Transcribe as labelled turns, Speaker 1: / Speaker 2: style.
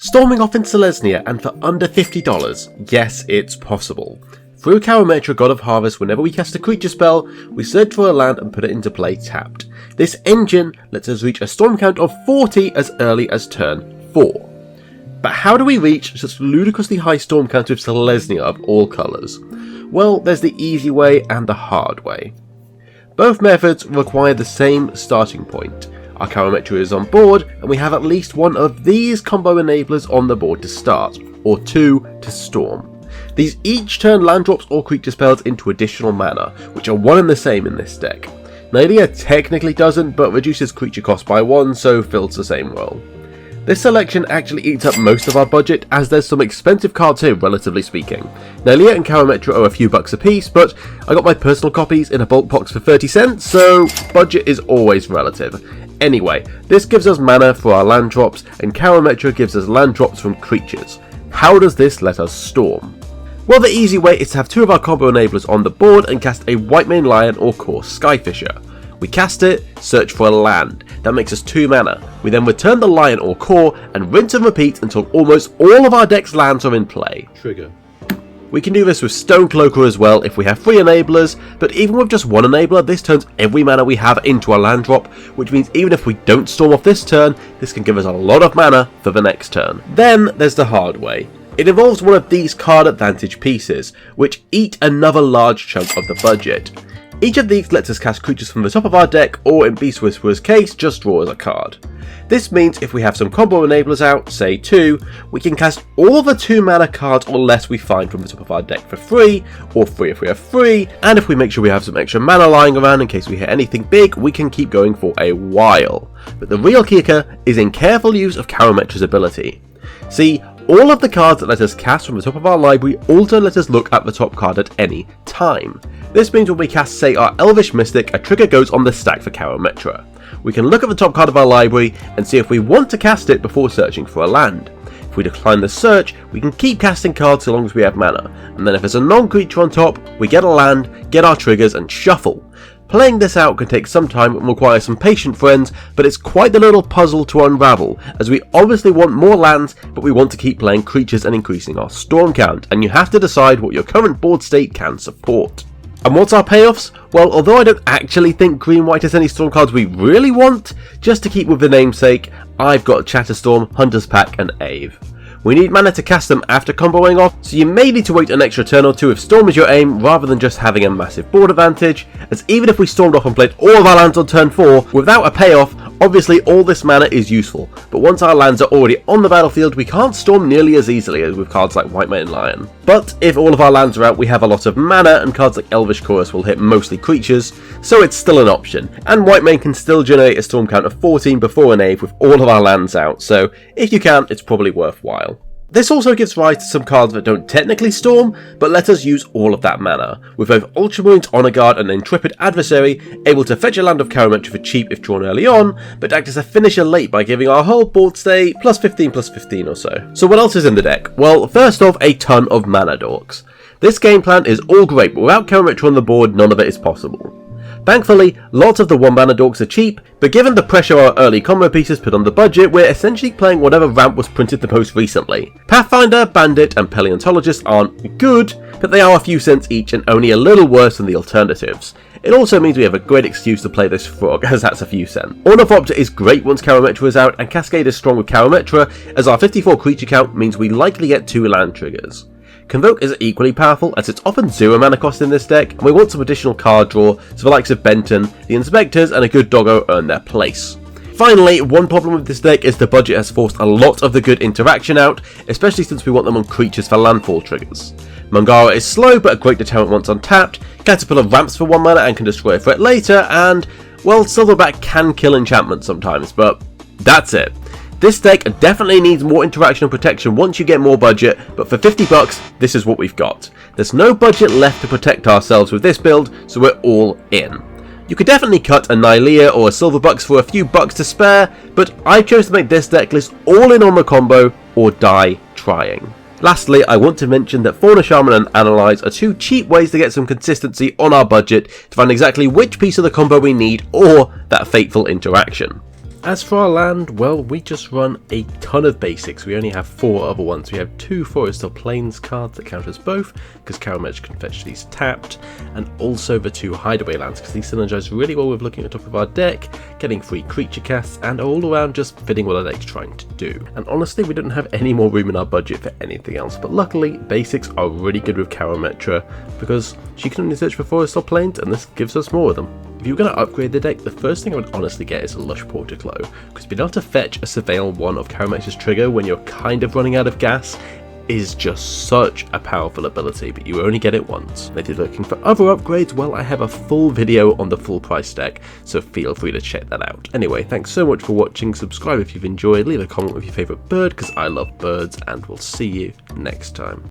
Speaker 1: Storming off in Selesnya and for under $50? Yes, it's possible. Through Karametra, God of Harvest, whenever we cast a creature spell, we search for a land and put it into play tapped. This engine lets us reach a storm count of 40 as early as turn 4. But how do we reach such ludicrously high storm count with Selesnya of all colours? Well, there's the easy way and the hard way. Both methods require the same starting point. Our Karametra is on board, and we have at least one of these combo enablers on the board to start, or two to storm. These each turn land drops or creature spells into additional mana, which are one and the same in this deck. Nylea technically doesn't, but reduces creature cost by 1, so fills the same role. This selection actually eats up most of our budget, as there's some expensive cards here relatively speaking. Nylea and Karametra are a few bucks a piece, but I got my personal copies in a bulk box for 30 cents, so budget is always relative. Anyway, this gives us mana for our land drops, and Karametra gives us land drops from creatures. How does this let us storm? Well, the easy way is to have two of our combo enablers on the board and cast a White Mane Lion or Core Skyfisher. We cast it, search for a land. That makes us 2 mana. We then return the Lion or Core and rinse and repeat until almost all of our deck's lands are in play.
Speaker 2: Trigger.
Speaker 1: We can do this with Stonecloaker as well if we have 3 enablers, but even with just 1 enabler, this turns every mana we have into a land drop, which means even if we don't storm off this turn, this can give us a lot of mana for the next turn. Then there's the hard way. It involves one of these card advantage pieces, which eat another large chunk of the budget. Each of these lets us cast creatures from the top of our deck, or in Beast Whisperer's case, just draw as a card. This means if we have some combo enablers out, say 2, we can cast all the 2 mana cards or less we find from the top of our deck for free, or free if we have 3, and if we make sure we have some extra mana lying around in case we hit anything big, we can keep going for a while. But the real kicker is in careful use of Karametra's ability. See, all of the cards that let us cast from the top of our library also let us look at the top card at any time. This means when we cast, say, our Elvish Mystic, a trigger goes on the stack for Karametra. We can look at the top card of our library and see if we want to cast it before searching for a land. If we decline the search, we can keep casting cards so long as we have mana, and then if there's a non-creature on top, we get a land, get our triggers, and shuffle. Playing this out can take some time and require some patient friends, but it's quite the little puzzle to unravel, as we obviously want more lands, but we want to keep playing creatures and increasing our storm count, and you have to decide what your current board state can support. And what's our payoffs? Well, although I don't actually think green-white has any storm cards we really want, just to keep with the namesake, I've got Chatterstorm, Hunter's Pack, and Ave. We need mana to cast them after comboing off, so you may need to wait an extra turn or two if Storm is your aim, rather than just having a massive board advantage, as even if we stormed off and played all of our lands on turn 4, without a payoff, obviously all this mana is useful, but once our lands are already on the battlefield, we can't storm nearly as easily as with cards like White Mane Lion. But if all of our lands are out, we have a lot of mana, and cards like Elvish Chorus will hit mostly creatures, so it's still an option, and White Mane can still generate a storm count of 14 before an Ave with all of our lands out, so if you can, it's probably worthwhile. This also gives rise to some cards that don't technically storm, but let us use all of that mana, with both Ultramarines, Honor Guard and Intrepid Adversary able to fetch a land of Karametra for cheap if drawn early on, but act as a finisher late by giving our whole board state +15/+15 or so. So what else is in the deck? Well, first off, a ton of mana dorks. This game plan is all great, but without Karametra on the board, none of it is possible. Thankfully, lots of the 1-mana dorks are cheap, but given the pressure our early combo pieces put on the budget, we're essentially playing whatever ramp was printed the most recently. Pathfinder, Bandit, and Paleontologist aren't good, but they are a few cents each and only a little worse than the alternatives. It also means we have a great excuse to play this frog, as that's a few cents. Ornithopter is great once Karametra is out, and Cascade is strong with Karametra, as our 54 creature count means we likely get 2 land triggers. Convoke is equally powerful, as it's often 0 mana cost in this deck, and we want some additional card draw, so the likes of Benton, the Inspectors, and a good doggo earn their place. Finally, one problem with this deck is the budget has forced a lot of the good interaction out, especially since we want them on creatures for landfall triggers. Mangara is slow, but a great deterrent once untapped, Caterpillar ramps for 1 mana and can destroy a threat later, and, well, Silverback can kill enchantments sometimes, but that's it. This deck definitely needs more interaction and protection once you get more budget, but for 50 bucks, this is what we've got. There's no budget left to protect ourselves with this build, so we're all in. You could definitely cut a Nylea or a Silverbucks for a few bucks to spare, but I chose to make this deck list all in on the combo, or die trying. Lastly, I want to mention that Fauna Shaman and Analyze are 2 cheap ways to get some consistency on our budget to find exactly which piece of the combo we need, or that fateful interaction. As for our land, well, we just run a ton of basics. We only have 4 other ones. We have 2 Forest Plains cards that count as both, because Karametra can fetch these tapped, and also the 2 hideaway lands, because these synergize really well with looking at the top of our deck, getting free creature casts, and all around just fitting what our deck's trying to do. And honestly, we don't have any more room in our budget for anything else, but luckily, basics are really good with Karametra, because she can only search for Forest Plains, and this gives us more of them. If you're going to upgrade the deck, the first thing I would honestly get is a Lush Porticlo, because being able to fetch a Surveil 1 of Karametra's trigger when you're kind of running out of gas is just such a powerful ability, but you only get it once. And if you're looking for other upgrades, well, I have a full video on the full price deck, so feel free to check that out. Anyway, thanks so much for watching, subscribe if you've enjoyed, leave a comment with your favourite bird, because I love birds, and we'll see you next time.